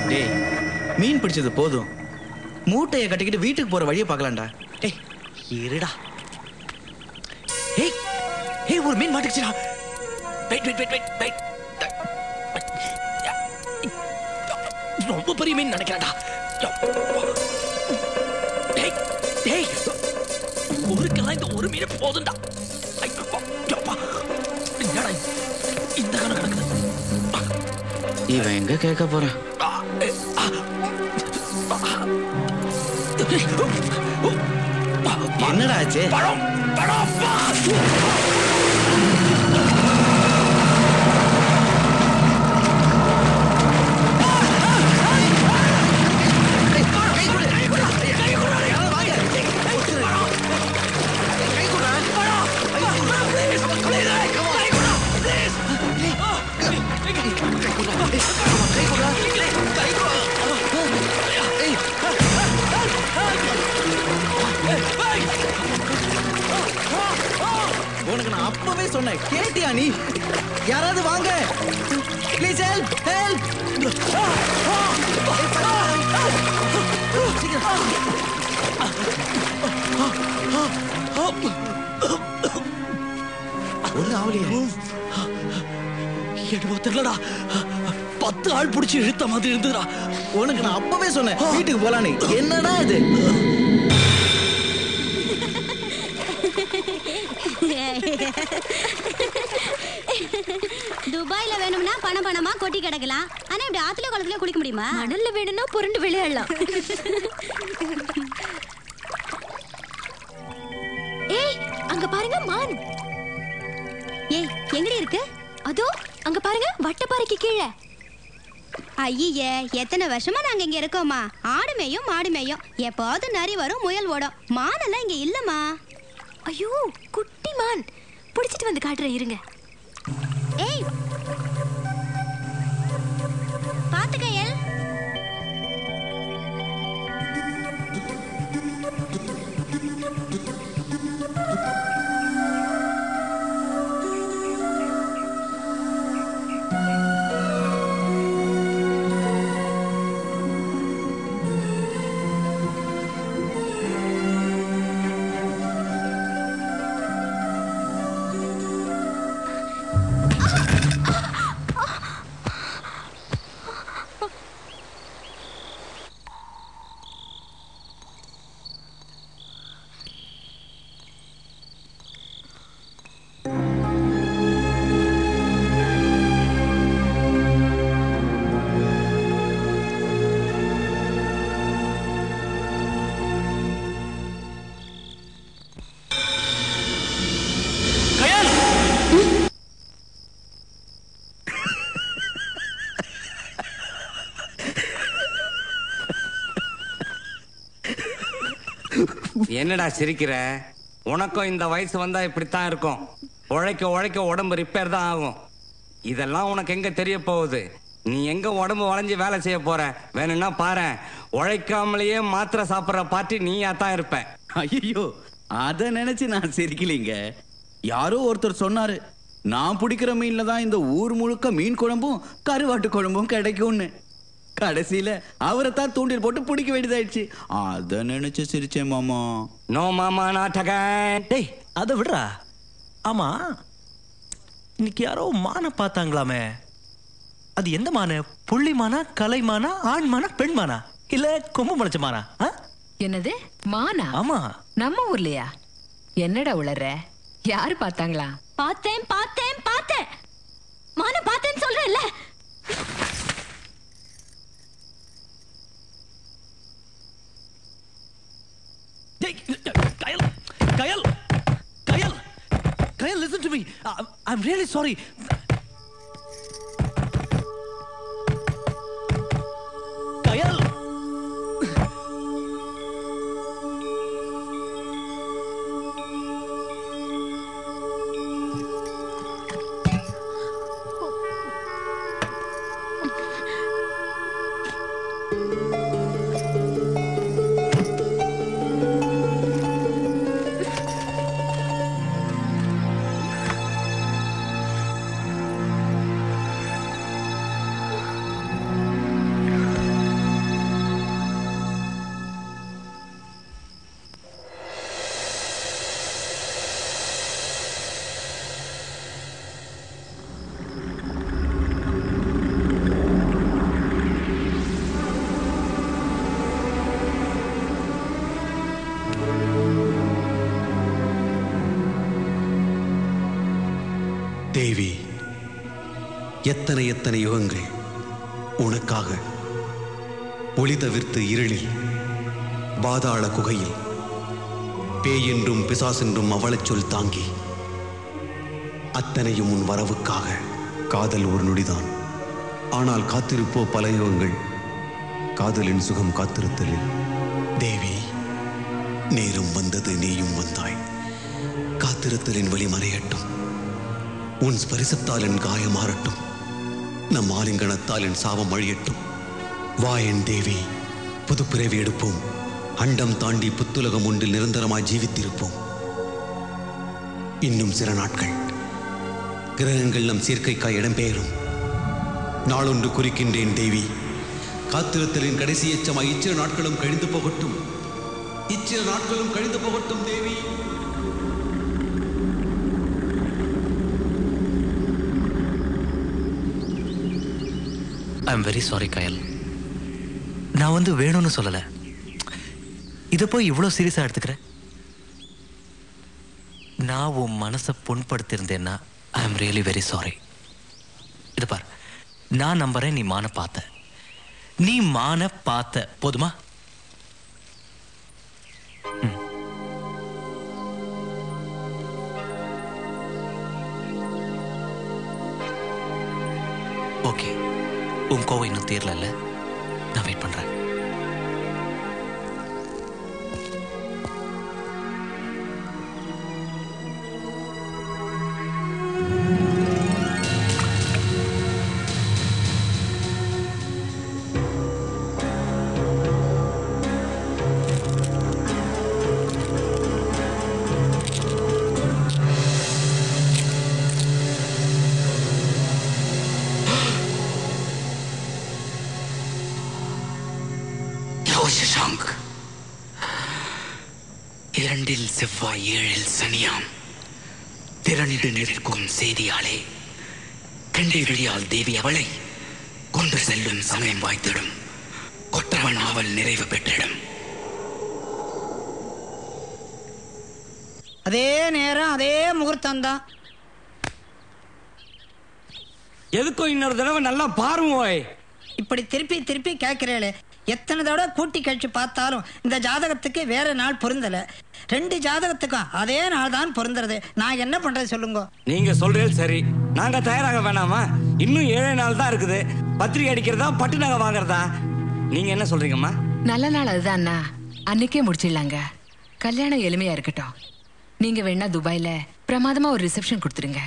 டேய், மீன் பிடிச்சது போதும், மூட்டையை கட்டிக்கிட்டு வீட்டுக்கு போற வழியை பார்க்கலாம்டா. டேய் இருடா. ஏய் ஏய், ஒரு மீன் மாட்டிக்கிச்சுடா. Wait wait wait wait wait. ரொம்ப பெரிய மீன் நினைக்கிறேன்டா. டேய் டேய், ஊருக்கெல்லாம் இந்த ஒரு மீன் போதும்டா. என்னடா இந்த கணக்கு நடக்குது? இவன் எங்க கேட்க போறான்? என்னடா ஆச்சு? பழம் பழம். உனக்கு நான் அப்பவே சொன்னேன், கேட்டியா நீ? யாராவது வாங்க, ப்ளீஸ் ஹெல்ப் ஹெல்ப். ஒரு ஆவலியா? என்னவோ தெரியலடா, 10 ஆள் பிடிச்சி இழுத்த மாதிரி இருந்துடா. உனக்கு நான் அப்பவே சொன்னேன் வீட்டுக்கு போலான்னு. என்னடா இது? துபாயில வேணும்னா பணமா கொட்டி கிடக்கலாம். ஆனா இப்படி ஆத்துல குளத்துல குளிக்க முடியுமா? மணல்ல வேணும்னா புரண்டு விளையாடலாம். ஏய், அங்க பாருங்க மான். ஏய், எங்கடி இருக்கு? அதோ அங்க பாருங்க, வட்டப்பாறைக்கு கீழே. ஐயே, எத்தனை வருஷமா நாங்க இங்க இருக்கோமா? ஆடு மேயும் மாடு மேயும், எப்பாவது நரி வரும், முயல் ஓடும். மானெல்லாம் இங்க இல்லம்மா. ஐயோ, குட்டி மான். பிடிச்சிட்டு வந்து காட்டுறேன் இருங்க. ஏய், பாத்து கையல். என்னடா சிரிக்கிற? உனக்கும் இந்த வயசு வந்தா இப்படித்தான் இருக்கும். உழைக்க உழைக்க உடம்பு ரிப்பேர் தான் ஆகும். இதெல்லாம் உனக்கு எங்க தெரிய போகுது? நீ எங்க உடம்பு வளைஞ்சு வேலை செய்ய போற? வேணும்னா பாரு, உழைக்காமலேயே மாத்திரை சாப்பிட்ற பார்ட்டி நீயா தான் இருப்ப. ஐயோ, அத நினைச்சு நான் சிரிக்கலீங்க. யாரோ ஒருத்தர் சொன்னாரு, நான் பிடிக்கிற மீன்ல தான் இந்த ஊர் முழுக்க மீன் குழம்பும் கருவாட்டு குழம்பும் கிடைக்கும்னு. கடைசியில அவரை தான் தூண்டில் போட்டு பிடிக்க வேண்டியதாயிடுச்சு. அத நினைச்சு சிரிச்சேன் மாமா. நோ மாமா நாட்டக. டேய், அதை விடுறா. ஆமா, இன்னைக்கு யாரோ மானை பார்த்தாங்களாமே. அது எந்த மானு? புள்ளி மானா, கலை மானா, ஆண் மானா, பெண் மானா, இல்ல கொம்பு முளைச்ச மானா? என்னது மானா? ஆமா, நம்ம ஊர்லயா? என்னடா உளற? யாரு பார்த்தாங்களா? பார்த்தேன் பார்த்தேன் பார்த்தேன். மான பார்த்தேன்னு சொல்றேன்ல. Kyle, Kyle, Kyle, Kyle, listen to me. I'm really sorry. Kyle. எத்தனை எத்தனை யுகங்கள் உனக்காக ஒளி தவிர்த்து இருளில் பாதாள குகையில் பேயென்றும் பிசாசென்றும் அவளச் சொல் தாங்கி அத்தனையும் உன் வரவுக்காக. காதல் ஒரு நொடிதான், ஆனால் காத்திருப்போ பல யுகங்கள். காதலின் சுகம் காத்திருத்தலில். தேவி, நேரம் வந்தது, நீயும் வந்தாய். காத்திருத்தலின் வழி மறையட்டும், உன் ஸ்பரிசத்தால் என் காயம் மாறட்டும், நம் ஆலிங்கனத்தால் என் சாபம் அழியட்டும். வா என் தேவி, புதுப்பிறவி எடுப்போம். அண்டம் தாண்டி புத்துலகம் ஒன்றில் நிரந்தரமாய் ஜீவித்திருப்போம். இன்னும் சில நாட்கள் கிரகங்கள் நம் சேர்க்கைக்காய் இடம்பெயரும். நாளொன்று குறிக்கின்றேன் தேவி, காத்திருத்தலின் கடைசி எச்சமாய் இச்சில நாட்களும் கழிந்து போகட்டும், இச்சில நாட்களும் கழிந்து போகட்டும் தேவி. ஐ எம் வெரி சாரி கயல். நான் வந்து வேணும்னு சொல்லல, இதை போய் இவ்வளோ சீரியஸாக எடுத்துக்கிறேன். நான் உன் மனசை புண்படுத்தியிருந்தேன்னா I am really very sorry. இது பார், நான் நம்புறேன் நீ மான பார்த்த, நீ மான பார்த்த, போதுமா? ஓகே, உன் கோவம் இன்னும் தீரல, நான் வெயிட் பண்றேன். இரண்டில் செவ்வாய் ஏழில் சனியாம் திரண்டு நிற்கும் செய்தியாலே கண்டிழியால் தேவி அவளை கொண்டு செல்லும் சமயம் வாய்த்திடும். கொற்றவன் அவள் நிறைவு பெற்றிடும். அதே நேரம் அதே முகூர்த்தம் தான். எதுக்கும் இன்னொரு தடவை நல்லா பாருவோய். இப்படி திருப்பி திருப்பி கேட்கிறேளே, எத்தனை தடவை கூட்டி கழிச்சு பார்த்தாலும் இந்த ஜாதகத்துக்கு வேற நாள் பொருந்தல. 2 ஜாதகத்துக்கும் அதே நாள் தான் பொருந்துறது. நான் என்ன பண்றது சொல்லுங்க? நீங்க சொல்றது சரி, நாங்க தயாராக வேணாமா? இன்னும் 7 நாள் தான் இருக்குது. பத்திரிகை அடிக்கிறதா பட்டு நகை வாங்குறதா? நீங்க என்ன சொல்றீங்கம்மா? நல்ல நாள் அதுதான் அண்ணா, அன்னைக்கே முடிச்சிடலாங்க. கல்யாணம் எளிமையா இருக்கட்டும். நீங்க வேணா துபாயில பிரமாதமா ஒரு ரிசப்ஷன் கொடுத்துருங்க.